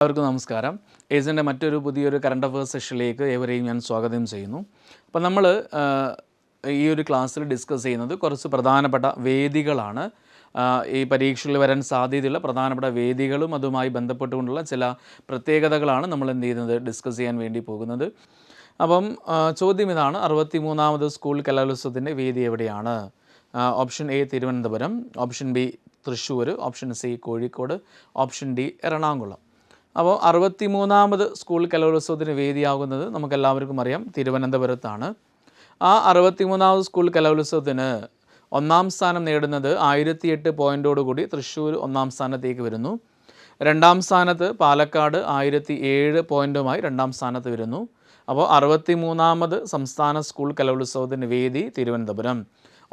എല്ലാവർക്കും നമസ്കാരം. ഏസിൻ്റെ മറ്റൊരു പുതിയൊരു കറണ്ട് അഫയേഴ്സ് സെഷനിലേക്ക് ഏവരെയും ഞാൻ സ്വാഗതം ചെയ്യുന്നു. അപ്പോൾ നമ്മൾ ഈ ഒരു ക്ലാസ്സിൽ ഡിസ്കസ് ചെയ്യുന്നത് കുറച്ച് പ്രധാനപ്പെട്ട വേദികളാണ്. ഈ പരീക്ഷയിൽ വരാൻ സാധ്യതയുള്ള പ്രധാനപ്പെട്ട വേദികളും അതുമായി ബന്ധപ്പെട്ടുകൊണ്ടുള്ള ചില പ്രത്യേകതകളാണ് നമ്മൾ എന്ത് ചെയ്യുന്നത് ഡിസ്കസ് ചെയ്യാൻ വേണ്ടി പോകുന്നത്. അപ്പം ചോദ്യം ഇതാണ്: 63ാമത് സ്കൂൾ കലോത്സവത്തിൻ്റെ വേദി എവിടെയാണ്? Option A Thiruvananthapuram, option B Thrissur, option C Kozhikode, option D Ernakulam. അപ്പോൾ 63ാമത് സ്കൂൾ കലോത്സവത്തിന് വേദിയാകുന്നത് നമുക്കെല്ലാവർക്കും അറിയാം തിരുവനന്തപുരത്താണ്. ആ 63ാമത് സ്കൂൾ കലോത്സവത്തിന് ഒന്നാം സ്ഥാനം നേടുന്നത് 1008 പോയിൻറ്റോടുകൂടി തൃശ്ശൂർ ഒന്നാം സ്ഥാനത്തേക്ക് വരുന്നു. രണ്ടാം സ്ഥാനത്ത് പാലക്കാട് 1007 പോയിൻറ്റുമായി രണ്ടാം സ്ഥാനത്ത് വരുന്നു. അപ്പോൾ 63ാമത് സംസ്ഥാന സ്കൂൾ കലോത്സവത്തിൻ്റെ വേദി തിരുവനന്തപുരം.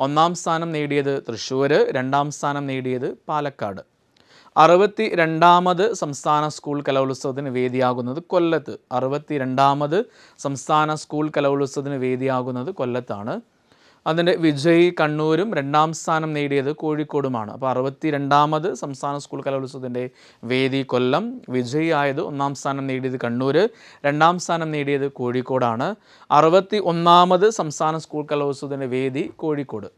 ഒന്നാം സ്ഥാനം നേടിയത് തൃശ്ശൂർ, രണ്ടാം സ്ഥാനം നേടിയത് പാലക്കാട്. 62ാമത് സംസ്ഥാന സ്കൂൾ കലോത്സവത്തിന് വേദിയാകുന്നത് കൊല്ലത്ത്. 62ാമത് സംസ്ഥാന സ്കൂൾ കലോത്സവത്തിന് വേദിയാകുന്നത് കൊല്ലത്താണ്. അതിൻ്റെ വിജയ് കണ്ണൂരും രണ്ടാം സ്ഥാനം നേടിയത് കോഴിക്കോടുമാണ്. അപ്പോൾ 62ാമത് സംസ്ഥാന സ്കൂൾ കലോത്സവത്തിൻ്റെ വേദി കൊല്ലം, വിജയ് ആയത് ഒന്നാം സ്ഥാനം നേടിയത് കണ്ണൂർ, രണ്ടാം സ്ഥാനം നേടിയത് കോഴിക്കോടാണ്. 61ാമത് സംസ്ഥാന സ്കൂൾ കലോത്സവത്തിൻ്റെ വേദി കോഴിക്കോട്.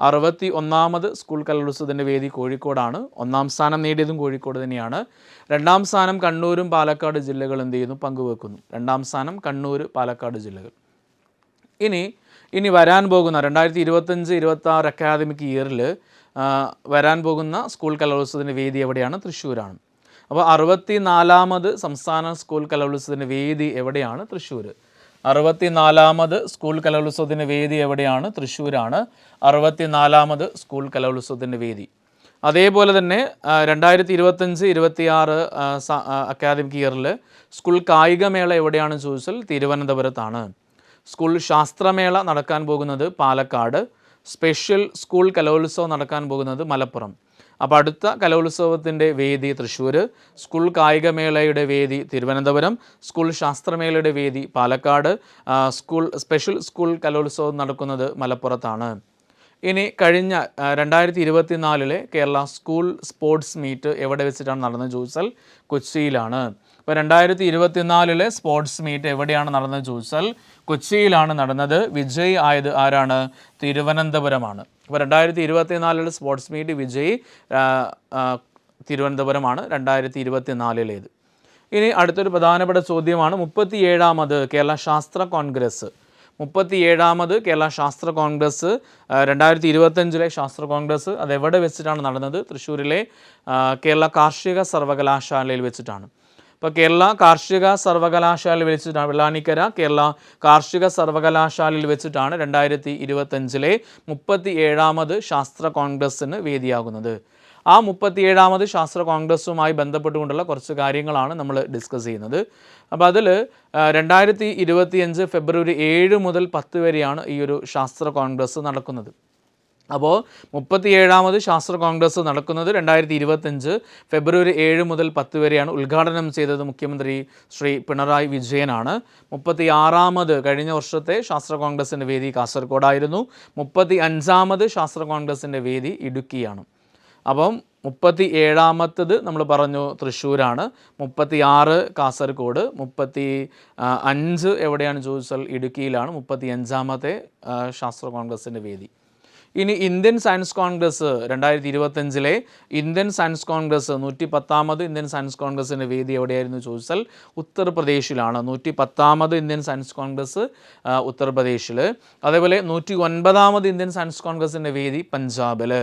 61ാമത് സ്കൂൾ കലോത്സവത്തിൻ്റെ വേദി കോഴിക്കോടാണ്. ഒന്നാം സ്ഥാനം നേടിയതും കോഴിക്കോട് തന്നെയാണ്. രണ്ടാം സ്ഥാനം കണ്ണൂരും പാലക്കാട് ജില്ലകൾ എന്ത് ചെയ്യുന്നു പങ്കുവെക്കുന്നു. രണ്ടാം സ്ഥാനം കണ്ണൂർ, പാലക്കാട് ജില്ലകൾ. ഇനി വരാൻ പോകുന്ന 2025-26 അക്കാദമിക് ഇയറിൽ വരാൻ പോകുന്ന സ്കൂൾ കലോത്സവത്തിൻ്റെ വേദി എവിടെയാണ്? തൃശ്ശൂരാണ്. അപ്പോൾ 64ാമത് സംസ്ഥാന സ്കൂൾ കലോത്സവത്തിൻ്റെ വേദി എവിടെയാണ്? തൃശ്ശൂർ. 64ാമത് സ്കൂൾ കലോത്സവത്തിൻ്റെ വേദി എവിടെയാണ്? തൃശ്ശൂരാണ് 64ാമത് സ്കൂൾ കലോത്സവത്തിൻ്റെ വേദി. അതേപോലെ തന്നെ 2025-26 അക്കാദമിക് ഇയറിൽ സ്കൂൾ കായികമേള എവിടെയാണെന്ന് ചോദിച്ചാൽ തിരുവനന്തപുരത്താണ്. സ്കൂൾ ശാസ്ത്രമേള നടക്കാൻ പോകുന്നത് പാലക്കാട്. സ്പെഷ്യൽ സ്കൂൾ കലോത്സവം നടക്കാൻ പോകുന്നത് മലപ്പുറം. അപ്പോൾ അടുത്ത കലോത്സവത്തിൻ്റെ വേദി തൃശ്ശൂർ, സ്കൂൾ കായികമേളയുടെ വേദി തിരുവനന്തപുരം, സ്കൂൾ ശാസ്ത്രമേളയുടെ വേദി പാലക്കാട്, സ്പെഷ്യൽ സ്കൂൾ കലോത്സവം നടക്കുന്നത് മലപ്പുറത്താണ്. ഇനി കഴിഞ്ഞ 2024 കേരള സ്കൂൾ സ്പോർട്സ് മീറ്റ് എവിടെ വെച്ചിട്ടാണ് നടന്നത് ചോദിച്ചാൽ കൊച്ചിയിലാണ്. ഇപ്പോൾ 2024 സ്പോർട്സ് മീറ്റ് എവിടെയാണ് നടന്നത് ചോദിച്ചാൽ കൊച്ചിയിലാണ് നടന്നത്. വിജയ് ആയത് ആരാണ്? തിരുവനന്തപുരമാണ്. അപ്പോൾ 2024 സ്പോർട്സ് മീറ്റ് വിജയ് തിരുവനന്തപുരമാണ് 2024. ഇനി അടുത്തൊരു പ്രധാനപ്പെട്ട ചോദ്യമാണ് 37ാമത് കേരള ശാസ്ത്ര കോൺഗ്രസ്. 37ാമത് കേരള ശാസ്ത്ര കോൺഗ്രസ് 2025 ശാസ്ത്ര കോൺഗ്രസ് അതെവിടെ വെച്ചിട്ടാണ് നടന്നത്? തൃശ്ശൂരിലെ കേരള കാർഷിക സർവകലാശാലയിൽ വെച്ചിട്ടാണ്. ഇപ്പോൾ കേരള കാർഷിക സർവകലാശാലയിൽ വെച്ചിട്ടാണ്, വെള്ളാനിക്കര കേരള കാർഷിക സർവകലാശാലയിൽ വെച്ചിട്ടാണ് 2025 37ാമത് ശാസ്ത്ര കോൺഗ്രസ്സിന് വേദിയാകുന്നത്. ആ 37ാമത് ശാസ്ത്ര കോൺഗ്രസ്സുമായി ബന്ധപ്പെട്ടുകൊണ്ടുള്ള കുറച്ച് കാര്യങ്ങളാണ് നമ്മൾ ഡിസ്കസ് ചെയ്യുന്നത്. അപ്പോൾ അതിൽ 2025 ഫെബ്രുവരി 7 മുതൽ 10 വരെയാണ് ഈ ഒരു ശാസ്ത്ര കോൺഗ്രസ് നടക്കുന്നത്. അപ്പോൾ 37ാമത് ശാസ്ത്ര കോൺഗ്രസ് നടക്കുന്നത് 2025 ഫെബ്രുവരി 7 മുതൽ 10 വരെയാണ്. ഉദ്ഘാടനം ചെയ്തത് മുഖ്യമന്ത്രി ശ്രീ പിണറായി വിജയനാണ്. 36ാമത് കഴിഞ്ഞ വർഷത്തെ ശാസ്ത്ര കോൺഗ്രസിൻ്റെ വേദി കാസർഗോഡായിരുന്നു. 35ാമത് ശാസ്ത്ര കോൺഗ്രസിൻ്റെ വേദി ഇടുക്കിയാണ്. അപ്പം 37ാമത്തത് നമ്മൾ പറഞ്ഞു തൃശ്ശൂരാണ്, 36 കാസർഗോഡ്, 35 എവിടെയാണ് ചോദിച്ചാൽ ഇടുക്കിയിലാണ് 35ാമത്തെ ശാസ്ത്ര കോൺഗ്രസിൻ്റെ വേദി. ഇനി Indian science congress 2025 Indian science congress 110ാമത് ഇന്ത്യൻ സയൻസ് കോൺഗ്രസിൻ്റെ വേദി എവിടെയായിരുന്നു ചോദിച്ചാൽ ഉത്തർപ്രദേശിലാണ്. 110ാമത് ഇന്ത്യൻ സയൻസ് കോൺഗ്രസ് ഉത്തർപ്രദേശിൽ. അതേപോലെ 109ാമത് ഇന്ത്യൻ സയൻസ് കോൺഗ്രസിൻ്റെ വേദി പഞ്ചാബിൽ.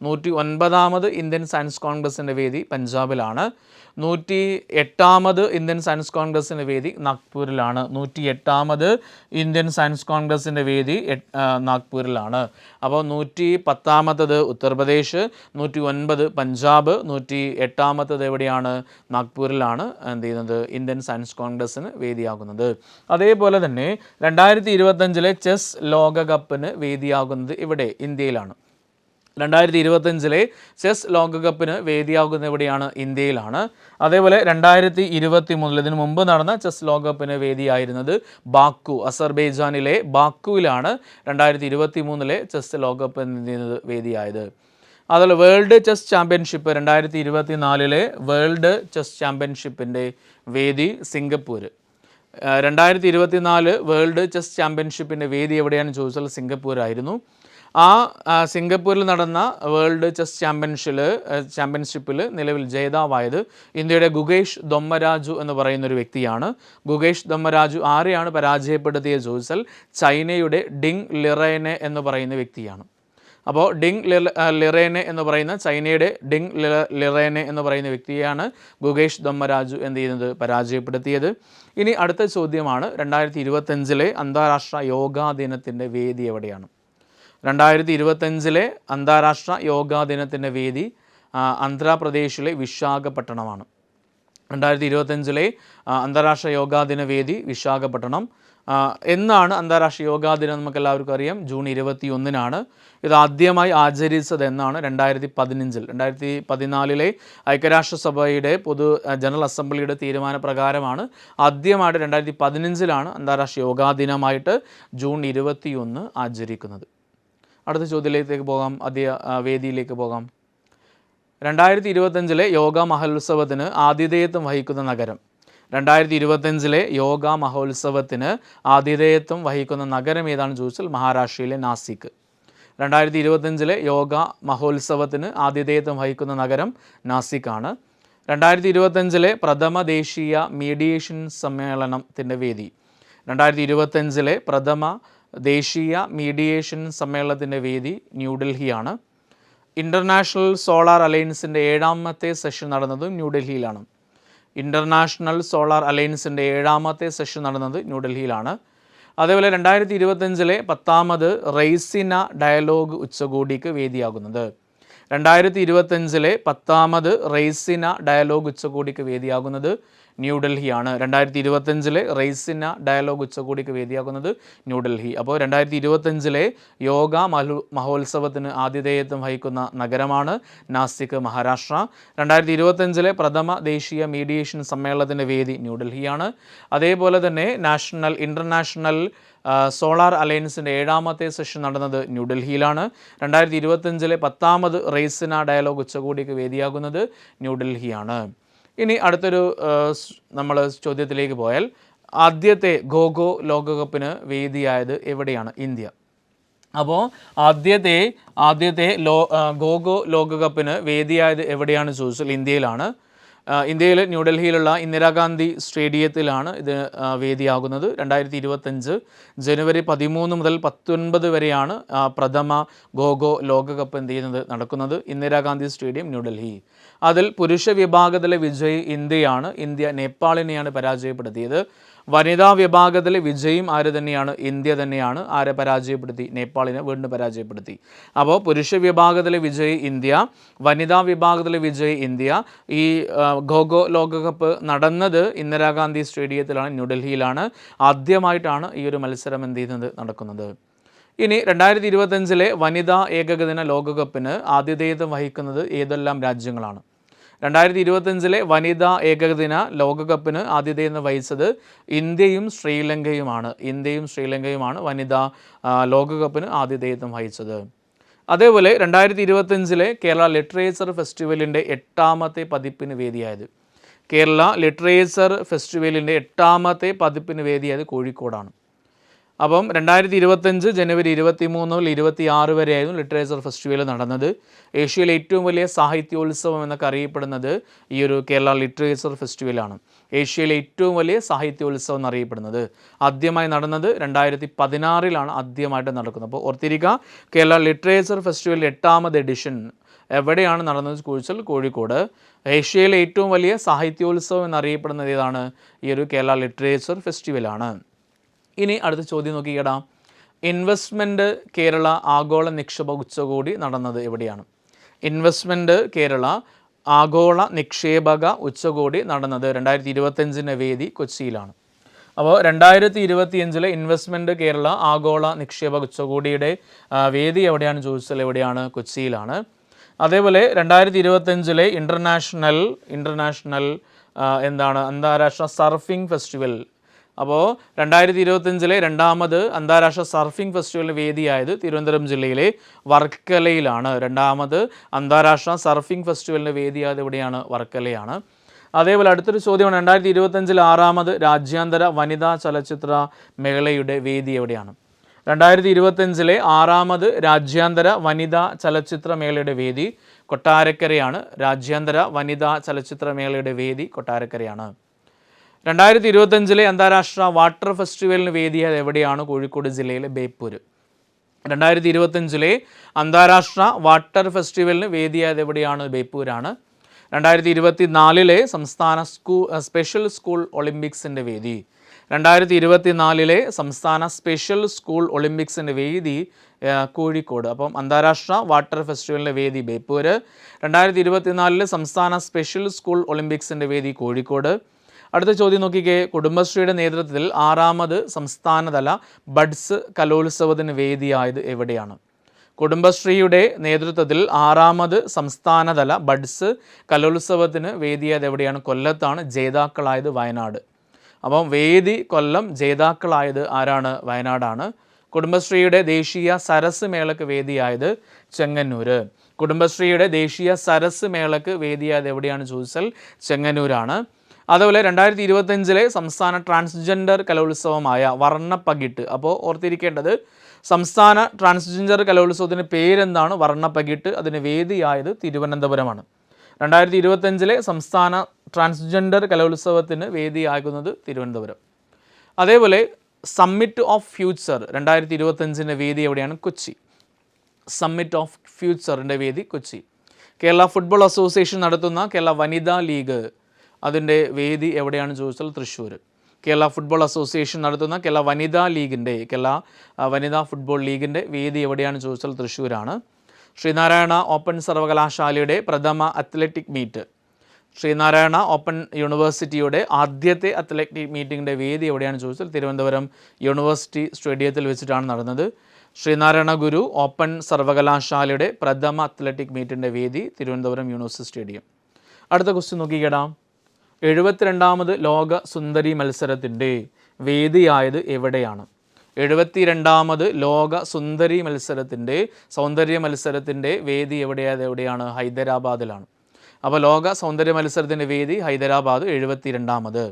109ാമത് ഇന്ത്യൻ സയൻസ് കോൺഗ്രസിൻ്റെ വേദി പഞ്ചാബിലാണ്. 108ാമത് ഇന്ത്യൻ സയൻസ് കോൺഗ്രസിൻ്റെ വേദി നാഗ്പൂരിലാണ്. 108ാമത് ഇന്ത്യൻ സയൻസ് കോൺഗ്രസിൻ്റെ വേദി നാഗ്പൂരിലാണ്. അപ്പോൾ 110ാമത്തത് ഉത്തർപ്രദേശ്, 109 പഞ്ചാബ്, 108ാമത്തത് എവിടെയാണ്? നാഗ്പൂരിലാണ് എന്ത് ചെയ്യുന്നത് ഇന്ത്യൻ സയൻസ് കോൺഗ്രസ്സിന് വേദിയാകുന്നത്. അതേപോലെ തന്നെ 2025 ചെസ് ലോകകപ്പിന് വേദിയാകുന്നത് ഇവിടെ ഇന്ത്യയിലാണ്. 2025 ചെസ് ലോകകപ്പിന് വേദിയാകുന്ന എവിടെയാണ്? ഇന്ത്യയിലാണ്. അതേപോലെ 2023 ഇതിനു മുമ്പ് നടന്ന ചെസ് ലോകകപ്പിന് വേദിയായിരുന്നത് ബാക്കു, അസർബൈജാനിലെ ബാക്കുവിലാണ് 2023 ചെസ് ലോകകപ്പ് വേദിയായത്. അതുപോലെ world chess championship 2024 world chess ചാമ്പ്യൻഷിപ്പിൻ്റെ വേദി സിംഗപ്പൂർ. 2024 വേൾഡ് ചെസ് ചാമ്പ്യൻഷിപ്പിൻ്റെ വേദി എവിടെയാണെന്ന് ചോദിച്ചാൽ സിംഗപ്പൂരായിരുന്നു. സിംഗപ്പൂരിൽ നടന്ന വേൾഡ് ചെസ് ചാമ്പ്യൻഷിപ്പിൽ നിലവിൽ ജേതാവായത് ഇന്ത്യയുടെ ഗുകേഷ് ദൊമ്മരാജു എന്ന് പറയുന്നൊരു വ്യക്തിയാണ്. ഗുകേഷ് ദൊമ്മരാജു ആരെയാണ് പരാജയപ്പെടുത്തിയത് ചോദിച്ചാൽ ചൈനയുടെ ഡിങ് ലിറേനെ എന്ന് പറയുന്ന വ്യക്തിയാണ്. അപ്പോൾ ലിറേനെ എന്ന് പറയുന്ന ചൈനയുടെ ലിറേനെ എന്ന് പറയുന്ന വ്യക്തിയാണ് ഗുകേഷ് ദൊമ്മരാജു എന്ത് ചെയ്യുന്നത് പരാജയപ്പെടുത്തിയത്. ഇനി അടുത്ത ചോദ്യമാണ് 2025 അന്താരാഷ്ട്ര യോഗാ ദിനത്തിൻ്റെ വേദി എവിടെയാണ്? 2025 അന്താരാഷ്ട്ര യോഗാ ദിനത്തിൻ്റെ വേദി ആന്ധ്രാപ്രദേശിലെ വിശാഖപട്ടണമാണ്. 2025 അന്താരാഷ്ട്ര യോഗാ ദിന വേദി വിശാഖപട്ടണം. എന്നാണ് അന്താരാഷ്ട്ര യോഗാ ദിനം? നമുക്ക് എല്ലാവർക്കും അറിയാം, ജൂൺ 21 ഇത് ആദ്യമായി ആചരിച്ചത് എന്നാണ് 2015. 2014 ഐക്യരാഷ്ട്രസഭയുടെ ജനറൽ അസംബ്ലിയുടെ തീരുമാനപ്രകാരമാണ് ആദ്യമായിട്ട് 2015 അന്താരാഷ്ട്ര യോഗാ ദിനമായിട്ട് ജൂൺ 21 ആചരിക്കുന്നത്. അടുത്ത ചോദ്യത്തിലേക്ക് പോകാം, വേദിയിലേക്ക് പോകാം. 2025 യോഗ മഹോത്സവത്തിന് ആതിഥേയത്വം വഹിക്കുന്ന നഗരം. 2025 യോഗ മഹോത്സവത്തിന് ആതിഥേയത്വം വഹിക്കുന്ന നഗരം ഏതാണെന്ന് ചോദിച്ചാൽ മഹാരാഷ്ട്രയിലെ നാസിക്. 2025 യോഗ മഹോത്സവത്തിന് ആതിഥേയത്വം വഹിക്കുന്ന നഗരം നാസിക്കാണ്. 2025 പ്രഥമ ദേശീയ മീഡിയേഷൻ സമ്മേളനത്തിൻ്റെ വേദി. 2025 പ്രഥമ ദേശീയ മീഡിയേഷൻ സമ്മേളനത്തിൻ്റെ വേദി ന്യൂഡൽഹിയാണ്. ഇൻ്റർനാഷണൽ സോളാർ അലയൻസിൻ്റെ 7ാമത്തെ സെഷൻ നടന്നതും ന്യൂഡൽഹിയിലാണ്. ഇൻ്റർനാഷണൽ സോളാർ അലയൻസിൻ്റെ 7ാമത്തെ സെഷൻ നടന്നത് ന്യൂഡൽഹിയിലാണ്. അതേപോലെ 2025 10ാമത് റെയ്സിന ഡയലോഗ് ഉച്ചകോടിക്ക് വേദിയാകുന്നത്. 2025 10ാമത് റെയ്സിന ഡയലോഗ് ഉച്ചകോടിക്ക് വേദിയാകുന്നത് ന്യൂഡൽഹിയാണ്. 2025 റെയ്സിന ഡയലോഗ് ഉച്ചകോടിക്ക് വേദിയാകുന്നത് ന്യൂഡൽഹി. അപ്പോൾ 2025 യോഗ മഹോത്സവത്തിന് ആതിഥേയത്വം വഹിക്കുന്ന നഗരമാണ് നാസിക്, മഹാരാഷ്ട്ര. 2025 പ്രഥമ ദേശീയ മീഡിയേഷൻ സമ്മേളനത്തിൻ്റെ വേദി ന്യൂഡൽഹിയാണ്. അതേപോലെ തന്നെ ഇൻ്റർനാഷണൽ സോളാർ അലയൻസിൻ്റെ 7ാമത്തെ സെഷൻ നടന്നത് ന്യൂഡൽഹിയിലാണ്. 2025 10ാമത് റെയ്സിന ഡയലോഗ് ഉച്ചകോടിക്ക് വേദിയാകുന്നത് ന്യൂഡൽഹിയാണ്. ഇനി അടുത്തൊരു നമ്മൾ ചോദ്യത്തിലേക്ക് പോയാൽ, ആദ്യത്തെ ഖോ ലോകകപ്പിന് വേദിയായത് എവിടെയാണ്? ഇന്ത്യ. അപ്പോൾ ആദ്യത്തെ ഖോ ലോകകപ്പിന് വേദിയായത് എവിടെയാണെന്ന് ചോദിച്ചാൽ ഇന്ത്യയിലാണ്. ഇന്ത്യയിൽ ന്യൂഡൽഹിയിലുള്ള ഇന്ദിരാഗാന്ധി സ്റ്റേഡിയത്തിലാണ് ഇത് വേദിയാകുന്നത്. 2025 ജനുവരി 13 മുതൽ 19 വരെയാണ് പ്രഥമ ഖോ ലോകകപ്പ് എന്ത് ചെയ്യുന്നത് നടക്കുന്നത്. ഇന്ദിരാഗാന്ധി സ്റ്റേഡിയം, ന്യൂഡൽഹി. അതിൽ പുരുഷ വിഭാഗത്തിലെ വിജയി ഇന്ത്യയാണ്. ഇന്ത്യ നേപ്പാളിനെയാണ് പരാജയപ്പെടുത്തിയത്. വനിതാ വിഭാഗത്തിലെ വിജയും ആര് തന്നെയാണ്? ഇന്ത്യ തന്നെയാണ്. ആരെ പരാജയപ്പെടുത്തി? നേപ്പാളിനെ വീണ്ടും പരാജയപ്പെടുത്തി. അപ്പോൾ പുരുഷ വിഭാഗത്തിലെ വിജയി ഇന്ത്യ, വനിതാ വിഭാഗത്തിലെ വിജയി ഇന്ത്യ. ഈ ഖോ ലോകകപ്പ് നടന്നത് ഇന്ദിരാഗാന്ധി സ്റ്റേഡിയത്തിലാണ്, ന്യൂഡൽഹിയിലാണ്. ആദ്യമായിട്ടാണ് ഈ ഒരു മത്സരം എന്ത് ചെയ്യുന്നത് നടക്കുന്നത്. ഇനി 2025 വനിതാ ഏകദിന ലോകകപ്പിന് ആതിഥേയത്വം വഹിക്കുന്നത് ഏതെല്ലാം രാജ്യങ്ങളാണ്? 2025 വനിതാ ഏകദിന ലോകകപ്പിന് ആതിഥേയത്വം വഹിച്ചത് ഇന്ത്യയും ശ്രീലങ്കയുമാണ് വനിതാ ലോകകപ്പിന് ആതിഥേയത്വം വഹിച്ചത്. അതേപോലെ 2025 കേരള ലിറ്ററേച്ചർ ഫെസ്റ്റിവലിൻ്റെ 8ാമത്തെ പതിപ്പിന് വേദിയായത്. കേരള ലിറ്ററേച്ചർ ഫെസ്റ്റിവലിൻ്റെ 8ാമത്തെ പതിപ്പിന് വേദിയായത് കോഴിക്കോടാണ്. അപ്പം 2025 ജനുവരി 23 മുതൽ 26 വരെയായിരുന്നു ലിറ്ററേച്ചർ ഫെസ്റ്റിവൽ നടന്നത്. ഏഷ്യയിലെ ഏറ്റവും വലിയ സാഹിത്യോത്സവം എന്നൊക്കെ അറിയപ്പെടുന്നത് ഈ ഒരു കേരള ലിറ്ററേച്ചർ ഫെസ്റ്റിവലാണ്. ഏഷ്യയിലെ ഏറ്റവും വലിയ സാഹിത്യോത്സവം എന്നറിയപ്പെടുന്നത്. ആദ്യമായി നടന്നത് 2016 ആദ്യമായിട്ട് നടക്കുന്നത്. അപ്പോൾ ഓർത്തിരിക്കുക, കേരള ലിറ്ററേച്ചർ ഫെസ്റ്റിവൽ 8ാമത് എഡിഷൻ എവിടെയാണ് നടന്നത് ചോദിച്ചാൽ കോഴിക്കോട്. ഏഷ്യയിലെ ഏറ്റവും വലിയ സാഹിത്യോത്സവം എന്നറിയപ്പെടുന്നത് ഏതാണ്? ഈ ഒരു കേരള ലിറ്ററേച്ചർ ഫെസ്റ്റിവലാണ്. ഇനി അടുത്ത ചോദ്യം നോക്കിക്കേടാ, ഇൻവെസ്റ്റ്മെൻറ്റ് കേരള ആഗോള നിക്ഷേപ ഉച്ചകോടി നടന്നത് എവിടെയാണ്? ഇൻവെസ്റ്റ്മെൻറ്റ് കേരള ആഗോള നിക്ഷേപക ഉച്ചകോടി നടന്നത് 2025 വേദി കൊച്ചിയിലാണ്. അപ്പോൾ 2025 ഇൻവെസ്റ്റ്മെൻറ്റ് കേരള ആഗോള നിക്ഷേപക ഉച്ചകോടിയുടെ വേദി എവിടെയാണ് ചോദിച്ചാൽ എവിടെയാണ്? കൊച്ചിയിലാണ്. അതേപോലെ 2025 ഇൻ്റർനാഷണൽ അന്താരാഷ്ട്ര സർഫിംഗ് ഫെസ്റ്റിവൽ അപ്പോൾ 2025 രണ്ടാമത് അന്താരാഷ്ട്ര സർഫിംഗ് ഫെസ്റ്റിവലിന് വേദിയായത് തിരുവനന്തപുരം ജില്ലയിലെ വർക്കലയിലാണ്. രണ്ടാമത് അന്താരാഷ്ട്ര സർഫിംഗ് ഫെസ്റ്റിവലിന് വേദിയായത് എവിടെയാണ്? വർക്കലയാണ്. അതേപോലെ അടുത്തൊരു ചോദ്യമാണ് 2025 ആറാമത് രാജ്യാന്തര വനിതാ ചലച്ചിത്ര മേളയുടെ വേദി എവിടെയാണ്? 2025 ആറാമത് രാജ്യാന്തര വനിതാ ചലച്ചിത്ര മേളയുടെ വേദി കൊട്ടാരക്കരയാണ്. രാജ്യാന്തര വനിതാ ചലച്ചിത്ര മേളയുടെ വേദി കൊട്ടാരക്കരയാണ്. 2025 അന്താരാഷ്ട്ര വാട്ടർ ഫെസ്റ്റിവലിന് വേദിയായത് എവിടെയാണ്? കോഴിക്കോട് ജില്ലയിലെ ബേപ്പൂര്. 2025 അന്താരാഷ്ട്ര വാട്ടർ ഫെസ്റ്റിവലിന് വേദിയായത് എവിടെയാണ്? ബേപ്പൂരാണ്. 2024 സംസ്ഥാന സ്പെഷ്യൽ സ്കൂൾ ഒളിമ്പിക്സിൻ്റെ വേദി. 2024 സംസ്ഥാന സ്പെഷ്യൽ സ്കൂൾ ഒളിമ്പിക്സിൻ്റെ വേദി കോഴിക്കോട്. അപ്പം അന്താരാഷ്ട്ര വാട്ടർ ഫെസ്റ്റിവലിൻ്റെ വേദി ബേപ്പൂര്. 2024 സംസ്ഥാന സ്പെഷ്യൽ സ്കൂൾ ഒളിമ്പിക്സിൻ്റെ വേദി കോഴിക്കോട്. അടുത്ത ചോദ്യം നോക്കിക്കേ. കുടുംബശ്രീയുടെ നേതൃത്വത്തിൽ ആറാമത് സംസ്ഥാനതല ബഡ്സ് കലോത്സവത്തിന് വേദിയായത് എവിടെയാണ്? കുടുംബശ്രീയുടെ നേതൃത്വത്തിൽ ആറാമത് സംസ്ഥാനതല ബഡ്സ് കലോത്സവത്തിന് വേദിയായത് എവിടെയാണ്? കൊല്ലത്താണ്. ജേതാക്കളായത് വയനാട്. അപ്പം വേദി കൊല്ലം, ജേതാക്കളായത് ആരാണ്? വയനാടാണ്. കുടുംബശ്രീയുടെ ദേശീയ സരസ് മേളക്ക് വേദിയായത് ചെങ്ങന്നൂർ. കുടുംബശ്രീയുടെ ദേശീയ സരസ് മേളക്ക് വേദിയായത് എവിടെയാണ് ചോദിച്ചാൽ ചെങ്ങന്നൂരാണ്. അതുപോലെ 2025 സംസ്ഥാന ട്രാൻസ്ജെൻഡർ കലോത്സവമായ വർണ്ണപ്പകിട്ട്. അപ്പോൾ ഓർത്തിരിക്കേണ്ടത് സംസ്ഥാന ട്രാൻസ്ജെൻഡർ കലോത്സവത്തിന് പേരെന്താണ്? വർണ്ണപ്പകിട്ട്. അതിന് വേദിയായത് തിരുവനന്തപുരമാണ്. 2025 സംസ്ഥാന ട്രാൻസ്ജെൻഡർ കലോത്സവത്തിന് വേദിയാകുന്നത് തിരുവനന്തപുരം. അതേപോലെ സമ്മിറ്റ് ഓഫ് ഫ്യൂച്ചർ 2025 വേദി എവിടെയാണ്? കൊച്ചി. സമ്മിറ്റ് ഓഫ് ഫ്യൂച്ചറിൻ്റെ വേദി കൊച്ചി. കേരള ഫുട്ബോൾ അസോസിയേഷൻ നടത്തുന്ന കേരള വനിതാ ലീഗ് അതിൻ്റെ വേദി എവിടെയാണ് ചോദിച്ചാൽ തൃശ്ശൂർ. കേരള ഫുട്ബോൾ അസോസിയേഷൻ നടത്തുന്ന കേരള വനിതാ ലീഗിൻ്റെ വനിതാ ഫുട്ബോൾ ലീഗിൻ്റെ വേദി എവിടെയാണ് ചോദിച്ചാൽ തൃശ്ശൂരാണ്. ശ്രീനാരായണ ഓപ്പൺ സർവകലാശാലയുടെ പ്രഥമ അത്ലറ്റിക് മീറ്റ്. ശ്രീനാരായണ ഓപ്പൺ യൂണിവേഴ്സിറ്റിയുടെ ആദ്യത്തെ അത്ലറ്റിക് മീറ്റിങ്ങിൻ്റെ വേദി എവിടെയാണ് ചോദിച്ചാൽ തിരുവനന്തപുരം യൂണിവേഴ്സിറ്റി സ്റ്റേഡിയത്തിൽ വെച്ചിട്ടാണ് നടന്നത്. ശ്രീനാരായണ ഗുരു ഓപ്പൺ സർവകലാശാലയുടെ പ്രഥമ അത്ലറ്റിക് മീറ്റിൻ്റെ വേദി തിരുവനന്തപുരം യൂണിവേഴ്സിറ്റി സ്റ്റേഡിയം. അടുത്ത ക്വസ്റ്റ്യൻ നോക്കിക്കേടാം. 72ാമത് ലോക സുന്ദരി മത്സരത്തിൻ്റെ വേദിയായത് എവിടെയാണ്? 72ാമത് ലോക സുന്ദരി സൗന്ദര്യ മത്സരത്തിൻ്റെ വേദി എവിടെയാണ്? ഹൈദരാബാദിലാണ്. അപ്പോൾ ലോക സൗന്ദര്യ മത്സരത്തിൻ്റെ വേദി ഹൈദരാബാദ് 72ാമത്.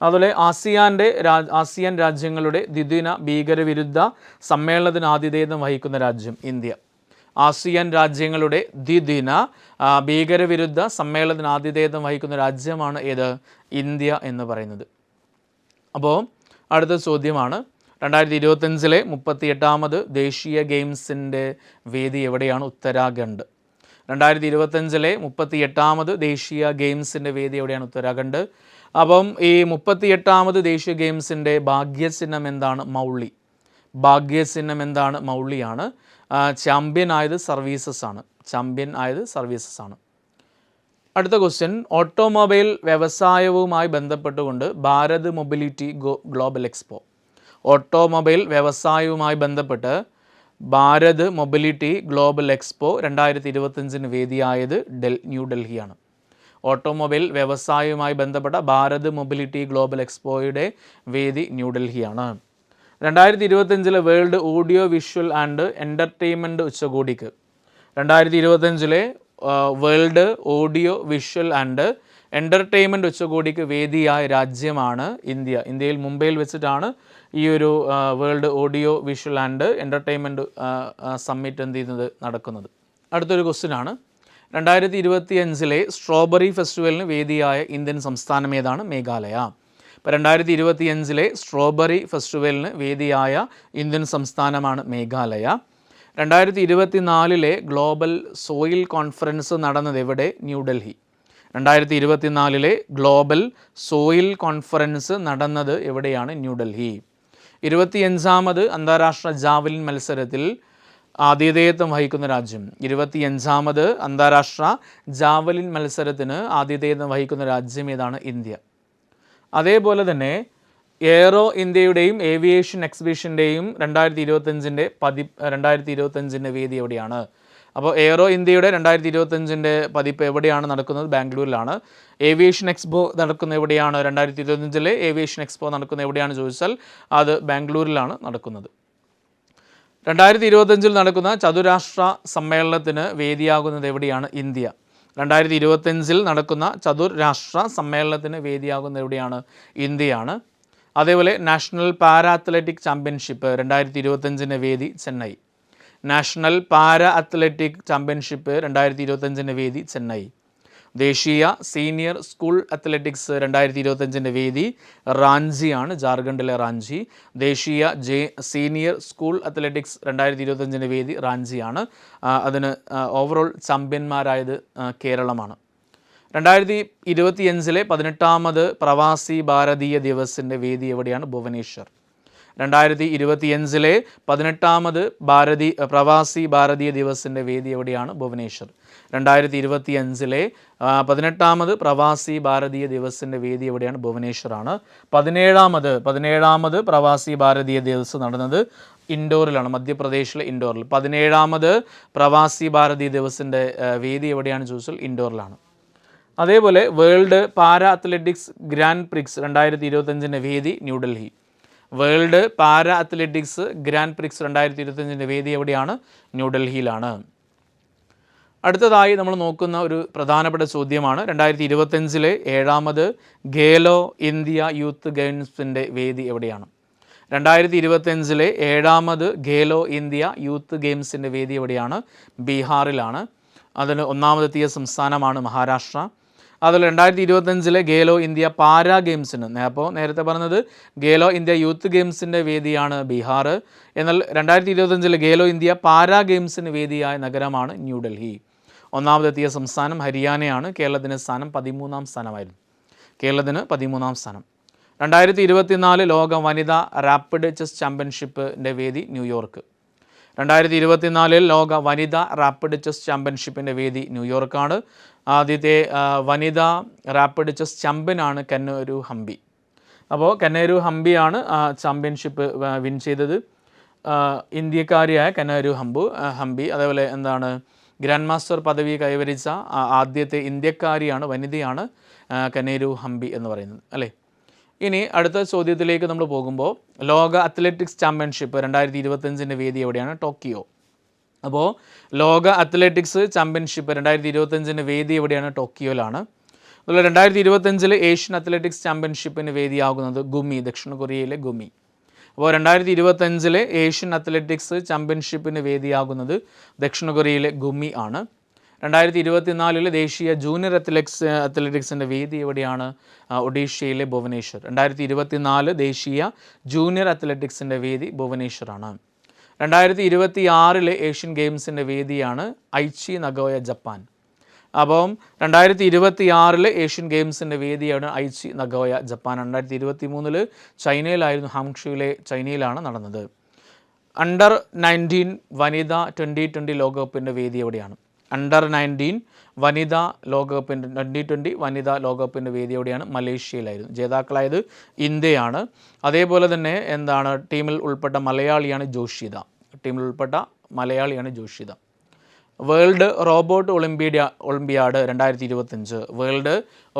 അതുപോലെ ആസിയാൻ രാജ്യങ്ങളുടെ ദ്വിദിന ഭീകരവിരുദ്ധ സമ്മേളനത്തിന് ആതിഥേയത്വം വഹിക്കുന്ന രാജ്യം ഇന്ത്യ. ആസിയാൻ രാജ്യങ്ങളുടെ ദ്വിദിന ഭീകരവിരുദ്ധ സമ്മേളനത്തിന് ആതിഥേയത്വം വഹിക്കുന്ന രാജ്യമാണ് ഏത്? ഇന്ത്യ എന്ന് പറയുന്നത്. അപ്പോൾ അടുത്ത ചോദ്യമാണ് 2025 38ാമത് ദേശീയ ഗെയിംസിൻ്റെ വേദി എവിടെയാണ്? ഉത്തരാഖണ്ഡ്. 2025 38ാമത് ദേശീയ ഗെയിംസിൻ്റെ വേദി എവിടെയാണ്? ഉത്തരാഖണ്ഡ്. അപ്പം ഈ 38ാമത് ദേശീയ ഗെയിംസിൻ്റെ ഭാഗ്യചിഹ്നം എന്താണ്? മൗളി. ഭാഗ്യചിഹ്നം എന്താണ്? മൗളിയാണ്. ചാമ്പ്യൻ ആയത് സർവീസസ് ആണ്. അടുത്ത ക്വസ്റ്റ്യൻ. ഓട്ടോമൊബൈൽ വ്യവസായവുമായി ബന്ധപ്പെട്ടുകൊണ്ട് Bharat mobility global expo. Automobile വ്യവസായവുമായി ബന്ധപ്പെട്ട് ഭാരത് മൊബിലിറ്റി ഗ്ലോബൽ എക്സ്പോ 2025 വേദിയായത് ന്യൂഡൽഹിയാണ്. ഓട്ടോമൊബൈൽ വ്യവസായവുമായി ബന്ധപ്പെട്ട ഭാരത് മൊബിലിറ്റി ഗ്ലോബൽ എക്സ്പോയുടെ വേദി ന്യൂഡൽഹിയാണ്. 2025 world audio visual and entertainment ഉച്ചകോടിക്ക് 2025 world audio visual and entertainment ഉച്ചകോടിക്ക് വേദിയായ രാജ്യമാണ് ഇന്ത്യ. ഇന്ത്യയിൽ മുംബൈയിൽ വെച്ചിട്ടാണ് ഈ ഒരു world audio visual and entertainment summit നടക്കുന്നത്. അടുത്തൊരു ക്വസ്റ്റ്യനാണ്. 2025 സ്ട്രോബെറി ഫെസ്റ്റിവലിന് വേദിയായ ഇന്ത്യൻ സംസ്ഥാനം ഏതാണ്? മേഘാലയ. ഇപ്പോൾ 2025 സ്ട്രോബെറി ഫെസ്റ്റിവലിന് വേദിയായ ഇന്ത്യൻ സംസ്ഥാനമാണ് മേഘാലയ. 2024 ഗ്ലോബൽ സോയിൽ കോൺഫറൻസ് നടന്നത് എവിടെ? ന്യൂഡൽഹി. 2024 ഗ്ലോബൽ സോയിൽ കോൺഫറൻസ് നടന്നത് എവിടെയാണ്? ന്യൂഡൽഹി. 25ാമത് അന്താരാഷ്ട്ര ജാവലിൻ മത്സരത്തിൽ ആതിഥേയത്വം വഹിക്കുന്ന രാജ്യം. 25ാമത് അന്താരാഷ്ട്ര ജാവലിൻ മത്സരത്തിന് ആതിഥേയത്വം വഹിക്കുന്ന രാജ്യം ഏതാണ്? ഇന്ത്യ. അതേപോലെ തന്നെ എയ്റോ ഇന്ത്യയുടെയും ഏവിയേഷൻ എക്സിബിഷൻ്റെയും 2025 വേദി എവിടെയാണ്? അപ്പോൾ എയ്റോ ഇന്ത്യയുടെ 2025 പതിപ്പ് എവിടെയാണ് നടക്കുന്നത്? ബാംഗ്ലൂരിലാണ്. ഏവിയേഷൻ എക്സ്പോ നടക്കുന്ന എവിടെയാണ്? 2025 ഏവിയേഷൻ എക്സ്പോ നടക്കുന്ന എവിടെയാണ് ചോദിച്ചാൽ അത് ബാംഗ്ലൂരിലാണ് നടക്കുന്നത്. 2025 നടക്കുന്ന ചതുരാഷ്ട്ര സമ്മേളനത്തിന് വേദിയാകുന്നത് എവിടെയാണ്? ഇന്ത്യ. 2025 നടക്കുന്ന ചതുരാഷ്ട്ര സമ്മേളനത്തിന് വേദിയാകുന്നത് എവിടെയാണ്? ഇന്ത്യയാണ്. അതേപോലെ നാഷണൽ പാരാ അത്ലറ്റിക് ചാമ്പ്യൻഷിപ്പ് 2025 വേദി Chennai. National para athletic championship 2025 വേദി ചെന്നൈ. ദേശീയ സീനിയർ സ്കൂൾ അത്ലറ്റിക്സ് 2025 വേദി റാഞ്ചിയാണ്, ജാർഖണ്ഡിലെ റാഞ്ചി. ദേശീയ സീനിയർ സ്കൂൾ അത്ലറ്റിക്സ് 2025 വേദി റാഞ്ചിയാണ്. അതിന് ഓവറോൾ ചാമ്പ്യന്മാരായത് കേരളമാണ്. 2025 18ാമത് പ്രവാസി ഭാരതീയ ദിവസിൻ്റെ വേദി എവിടെയാണ്? ഭുവനേശ്വർ. 2025 18ാമത് പ്രവാസി ഭാരതീയ ദിവസിൻ്റെ വേദി എവിടെയാണ്? ഭുവനേശ്വർ. 2025 18ാമത് പ്രവാസി ഭാരതീയ ദിവസിൻ്റെ വേദി എവിടെയാണ്? ഭുവനേശ്വറാണ്. 17ാമത് പ്രവാസി ഭാരതീയ ദിവസ് നടന്നത് ഇൻഡോറിലാണ്, മധ്യപ്രദേശിലെ ഇൻഡോറിൽ. 17ാമത് പ്രവാസി ഭാരതീയ ദിവസിൻ്റെ വേദി എവിടെയാണ് ചോദിച്ചാൽ ഇൻഡോറിലാണ്. അതേപോലെ world para athletics grand prix 2025 വേദി New Delhi. World para athletics grand prix 2025 വേദി എവിടെയാണ്? ന്യൂഡൽഹിയിലാണ്. അടുത്തതായി നമ്മൾ നോക്കുന്ന ഒരു പ്രധാനപ്പെട്ട ചോദ്യമാണ് 2025 7ാമത് ഖേലോ ഇന്ത്യ യൂത്ത് ഗെയിംസിൻ്റെ വേദി എവിടെയാണ്? 2025 7ാമത് ഖേലോ ഇന്ത്യ യൂത്ത് ഗെയിംസിൻ്റെ വേദി എവിടെയാണ്? ബീഹാറിലാണ്. അതിന് ഒന്നാമതെത്തിയ സംസ്ഥാനമാണ് മഹാരാഷ്ട്ര. അതുപോലെ 2025 ഖേലോ ഇന്ത്യ പാരാ ഗെയിംസിന്, അപ്പോൾ നേരത്തെ പറഞ്ഞത് ഖേലോ ഇന്ത്യ യൂത്ത് ഗെയിംസിൻ്റെ വേദിയാണ് ബീഹാർ. എന്നാൽ 2025 ഖേലോ ഇന്ത്യ പാരാ ഗെയിംസിന് വേദിയായ നഗരമാണ് ന്യൂഡൽഹി. ഒന്നാമതെത്തിയ സംസ്ഥാനം ഹരിയാനയാണ്. കേരളത്തിൻ്റെ സ്ഥാനം 13ാം സ്ഥാനമായിരുന്നു. കേരളത്തിന് 13ാം സ്ഥാനം. 2024 ലോക വനിതാ റാപ്പിഡ് ചെസ് ചാമ്പ്യൻഷിപ്പിൻ്റെ വേദി ന്യൂയോർക്ക്. 2024 ലോക വനിതാ റാപ്പിഡ് ചെസ് ചാമ്പ്യൻഷിപ്പിൻ്റെ വേദി ന്യൂയോർക്കാണ്. ആദ്യത്തെ വനിതാ റാപ്പിഡ് ചെസ് ചാമ്പ്യനാണ് കന്നേരു ഹംപി. അപ്പോൾ കന്നേരു ഹംപിയാണ് ചാമ്പ്യൻഷിപ്പ് വിൻ ചെയ്തത്. ഇന്ത്യക്കാരിയായ കന്നേരു ഹംപി. അതേപോലെ എന്താണ് ഗ്രാൻഡ് മാസ്റ്റർ പദവി കൈവരിച്ച ആദ്യത്തെ ഇന്ത്യക്കാരിയാണ്, വനിതയാണ് കന്നേരു ഹംപി എന്ന് പറയുന്നത്, അല്ലേ? ഇനി അടുത്ത ചോദ്യത്തിലേക്ക് നമ്മൾ പോകുമ്പോൾ ലോക അത്ലറ്റിക്സ് ചാമ്പ്യൻഷിപ്പ് 2025 വേദി എവിടെയാണ്? ടോക്കിയോ. അപ്പോൾ ലോക അത്ലറ്റിക്സ് ചാമ്പ്യൻഷിപ്പ് 2025 വേദി എവിടെയാണ്? ടോക്കിയോയിലാണ്. അതുപോലെ 2025 ഏഷ്യൻ അത്ലറ്റിക്സ് ചാമ്പ്യൻഷിപ്പിന് വേദിയാകുന്നത് ഗുമി, ദക്ഷിണ കൊറിയയിലെ ഗുമി. അപ്പോൾ 2025 ഏഷ്യൻ അത്ലറ്റിക്സ് ചാമ്പ്യൻഷിപ്പിന് വേദിയാകുന്നത് ദക്ഷിണ കൊറിയയിലെ ഗുമി ആണ്. 2024 ദേശീയ ജൂനിയർ അത്ലറ്റിക്സിൻ്റെ വേദി എവിടെയാണ്? ഒഡീഷയിലെ ഭുവനേശ്വർ. 2024 ദേശീയ ജൂനിയർ അത്ലറ്റിക്സിൻ്റെ വേദി ഭുവനേശ്വറാണ്. 2026 ഏഷ്യൻ ഗെയിംസിൻ്റെ വേദിയാണ് ഐച്ചി നഗോയ, ജപ്പാൻ. അപ്പം 2026 ഏഷ്യൻ ഗെയിംസിൻ്റെ വേദിയാണ് ഐച്ചി നഗോയ, ജപ്പാൻ. 2023 ചൈനയിലായിരുന്നു, ഹാങ്ഷുവിലെ ചൈനയിലാണ് നടന്നത്. അണ്ടർ 19 വനിതാ 2020 ലോകകപ്പിൻ്റെ വേദി എവിടെയാണ്? അണ്ടർ 19 വനിതാ ലോകകപ്പിൻ്റെ 2020 വനിതാ ലോകകപ്പിൻ്റെ വേദി എവിടെയാണ്? മലേഷ്യയിലായിരുന്നു. ജേതാക്കളായത് ഇന്ത്യയാണ്. അതേപോലെ തന്നെ എന്താണ് ടീമിൽ ഉൾപ്പെട്ട മലയാളിയാണ് Joshitha. World robot olympiad 2025. World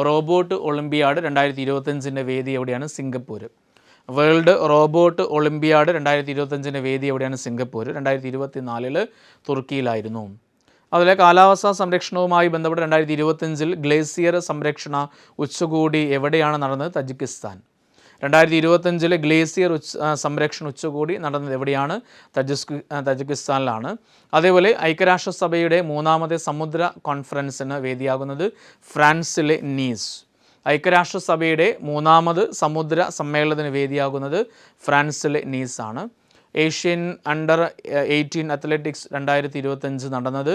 robot olympiad 2025 വേദി എവിടെയാണ്? സിംഗപ്പൂർ. വേൾഡ് റോബോട്ട് ഒളിമ്പിയാഡ് 2025 വേദി എവിടെയാണ്? സിംഗപ്പൂർ. 2024 തുർക്കിയിലായിരുന്നു. അതുപോലെ കാലാവസ്ഥാ സംരക്ഷണവുമായി ബന്ധപ്പെട്ട് 2025 ഗ്ലേസിയർ സംരക്ഷണ ഉച്ചകോടി എവിടെയാണ് നടന്നത്? തജിക്കിസ്ഥാൻ. 2025 ഗ്ലേസിയർ സംരക്ഷണ ഉച്ചകോടി നടന്നത് എവിടെയാണ്? തജിക്കിസ്ഥാനിലാണ്. അതേപോലെ ഐക്യരാഷ്ട്രസഭയുടെ 3ാമത്തെ സമുദ്ര കോൺഫറൻസിന് വേദിയാകുന്നത് ഫ്രാൻസിലെ നീസ്. ഐക്യരാഷ്ട്രസഭയുടെ 3ാമത് സമുദ്ര സമ്മേളനത്തിന് വേദിയാകുന്നത് ഫ്രാൻസിലെ നീസാണ്. ഏഷ്യൻ അണ്ടർ 18 അത്ലറ്റിക്സ് 2025 നടന്നത്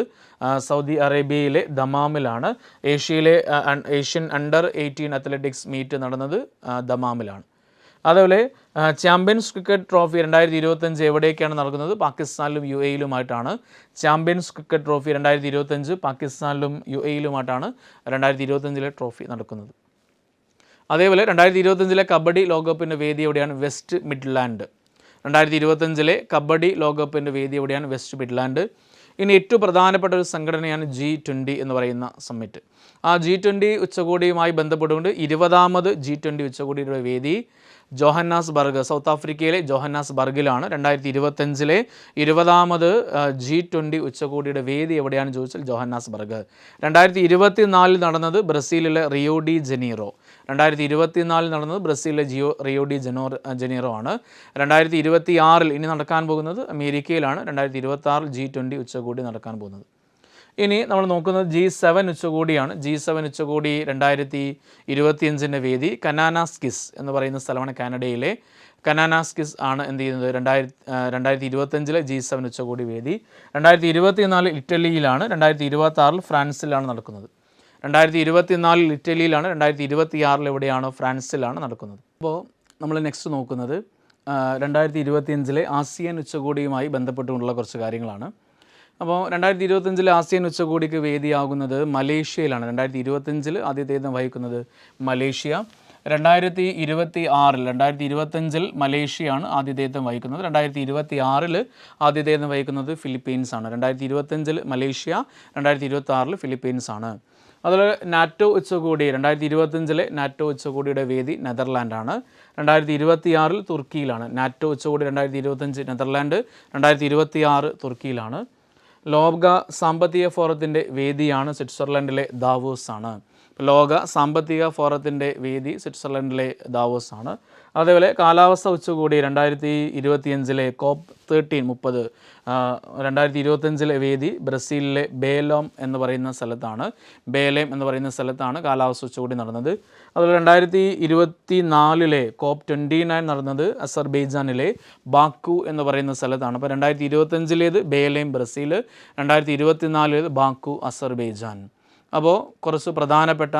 സൗദി അറേബ്യയിലെ ദമാമിലാണ്. ഏഷ്യൻ അണ്ടർ 18 അത്ലറ്റിക്സ് മീറ്റ് നടന്നത് ദമാമിലാണ്. അതുപോലെ ചാമ്പ്യൻസ് ക്രിക്കറ്റ് ട്രോഫി 2025 എവിടേക്കാണ് നടക്കുന്നത്? പാകിസ്ഥാനിലും യു എയിലുമായിട്ടാണ്. ചാമ്പ്യൻസ് ക്രിക്കറ്റ് ട്രോഫി 2025 പാകിസ്ഥാനിലും യു എയിലുമായിട്ടാണ് 2025 ട്രോഫി നടക്കുന്നത്. അതേപോലെ 2025 കബഡി ലോകകപ്പിൻ്റെ വേദി എവിടെയാണ്? West Midland. 2025 കബഡി ലോകകപ്പിൻ്റെ വേദി എവിടെയാണ്? West Midland. ഇനി ഏറ്റവും പ്രധാനപ്പെട്ട ഒരു സംഘടനയാണ് G20 എന്ന് പറയുന്ന സമ്മിറ്റ്. ആ G20 ഉച്ചകോടിയുമായി ബന്ധപ്പെട്ടുകൊണ്ട് 20ാമത് G20 ഉച്ചകോടിയുടെ വേദി ജോഹന്നാസ്ബർഗ്, സൗത്ത് ആഫ്രിക്കയിലെ ജോഹന്നാസ്ബർഗിലാണ്. 2025 20ാമത് G20 ഉച്ചകോടിയുടെ വേദി എവിടെയാണെന്ന് ചോദിച്ചാൽ ജോഹന്നാസ്ബർഗ്. 2024 നടന്നത് ബ്രസീലിലെ റിയോ ഡി ജനീറോ. 2024 നടന്നത് ബ്രസീലിലെ റിയോ ഡി ജനീറോ ആണ്. 2026 ഇനി നടക്കാൻ പോകുന്നത് അമേരിക്കയിലാണ്. 2026 G20 ഉച്ചകോടി നടക്കാൻ പോകുന്നത്. ഇനി നമ്മൾ നോക്കുന്നത് G7 ഉച്ചകോടിയാണ്. G7 ഉച്ചകോടി 2025 വേദി കനാനാസ്കിസ് എന്ന് പറയുന്ന സ്ഥലമാണ്. കാനഡയിലെ കനാനാസ്കിസ് ആണ് എന്ത് ചെയ്യുന്നത് 2025 G7 ഉച്ചകോടി വേദി. 2024 ഇറ്റലിയിലാണ്. 2026 ഫ്രാൻസിലാണ് നടക്കുന്നത്. 2024 ഇറ്റലിയിലാണ്. 2026 എവിടെയാണ്? ഫ്രാൻസിലാണ് നടക്കുന്നത്. അപ്പോൾ നമ്മൾ നെക്സ്റ്റ് നോക്കുന്നത് 2025 ആസിയൻ ഉച്ചകോടിയുമായി ബന്ധപ്പെട്ടുകൊണ്ടുള്ള കുറച്ച് കാര്യങ്ങളാണ്. അപ്പോൾ 2025 ആസിയൻ ഉച്ചകോടിക്ക് വേദിയാകുന്നത് മലേഷ്യയിലാണ്. 2025 ആതിഥേയത്വം വഹിക്കുന്നത് മലേഷ്യ. 2025 മലേഷ്യയാണ് ആതിഥേയത്വം വഹിക്കുന്നത്. 2026 ആതിഥേയത്വം വഹിക്കുന്നത് ഫിലിപ്പീൻസ് ആണ്. 2025 മലേഷ്യ, 2026 ഫിലിപ്പീൻസ് ആണ്. അതുപോലെ നാറ്റോ ഉച്ചകോടി 2025 നാറ്റോ ഉച്ചകോടിയുടെ വേദി നെതർലാൻഡാണ്. 2026 തുർക്കിയിലാണ്. നാറ്റോ ഉച്ചകോടി 2025 നെതർലാൻഡ്, 2026 തുർക്കിയിലാണ്. ലോക സാമ്പത്തിക ഫോറത്തിൻ്റെ വേദിയാണ് സ്വിറ്റ്സർലൻഡിലെ ദാവോസ് ആണ്. ലോക സാമ്പത്തിക ഫോറത്തിൻ്റെ വേദി സ്വിറ്റ്സർലൻഡിലെ ദാവോസ് ആണ്. അതേപോലെ കാലാവസ്ഥ ഉച്ചകോടി 2025 COP30 2025 വേദി ബ്രസീലിലെ ബേലേം എന്ന് പറയുന്ന സ്ഥലത്താണ് കാലാവസ്ഥ ഉച്ചകോടി നടന്നത്. അതുപോലെ 2024 COP29 നടന്നത് അസർബൈജാനിലെ ബാക്കു എന്ന് പറയുന്ന സ്ഥലത്താണ്. അപ്പോൾ 2025 ബേലേം ബ്രസീൽ, 2024 ബാക്കു അസർബൈജാൻ. അപ്പോൾ കുറച്ച് പ്രധാനപ്പെട്ട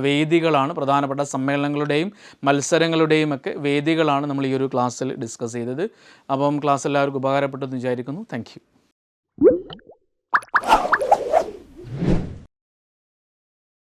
വേദികളാണ്, പ്രധാനപ്പെട്ട സമ്മേളനങ്ങളുടെയും മത്സരങ്ങളുടെയും ഒക്കെ വേദികളാണ് നമ്മൾ ഈ ഒരു ക്ലാസ്സിൽ ഡിസ്കസ് ചെയ്തത്. അപ്പം ക്ലാസ് എല്ലാവർക്കും ഉപകാരപ്പെട്ടെന്ന് വിചാരിക്കുന്നു. Thank you.